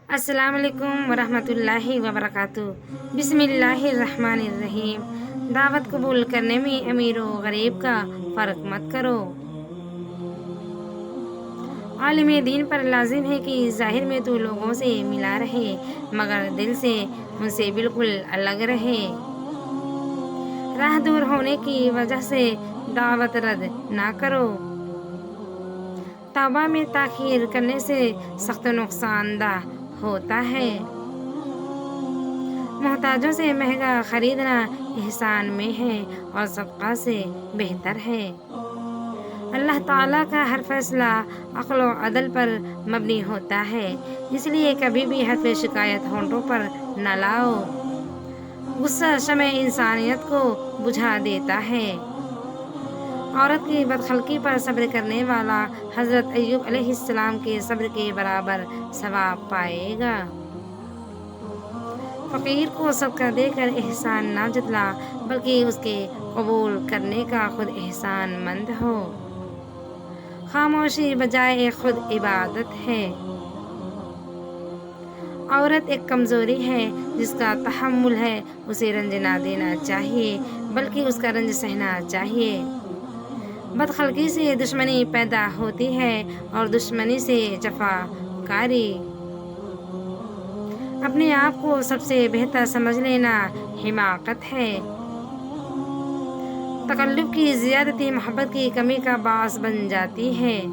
السلام علیکم ورحمۃ اللہ وبرکاتہ۔ بسم اللہ الرحمن الرحیم۔ دعوت قبول کرنے میں امیر و غریب کا فرق مت کرو۔ عالم دین پر لازم ہے کہ ظاہر میں تو لوگوں سے ملا رہے مگر دل سے ان سے بالکل الگ رہے۔ راہ دور ہونے کی وجہ سے دعوت رد نہ کرو۔ توبہ میں تاخیر کرنے سے سخت نقصان دہ ہوتا ہے۔ محتاجوں سے مہنگا خریدنا احسان میں ہے اور صدقہ سے بہتر ہے۔ اللہ تعالیٰ کا ہر فیصلہ عقل و عدل پر مبنی ہوتا ہے، اس لیے کبھی بھی حرف شکایت ہونٹوں پر نہ لاؤ۔ غصہ شمع انسانیت کو بجھا دیتا ہے۔ عورت کی بدخلقی پر صبر کرنے والا حضرت ایوب علیہ السلام کے صبر کے برابر ثواب پائے گا۔ فقیر کو صدقہ دے کر احسان نہ جتلا بلکہ اس کے قبول کرنے کا خود احسان مند ہو۔ خاموشی بجائے خود عبادت ہے۔ عورت ایک کمزوری ہے، جس کا تحمل ہے اسے رنج نہ دینا چاہیے بلکہ اس کا رنج سہنا چاہیے۔ بدخلقی سے دشمنی پیدا ہوتی ہے اور دشمنی سے جفا کاری۔ اپنے آپ کو سب سے بہتر سمجھ لینا حماقت ہے۔ تکلف کی زیادتی محبت کی کمی کا باعث بن جاتی ہے۔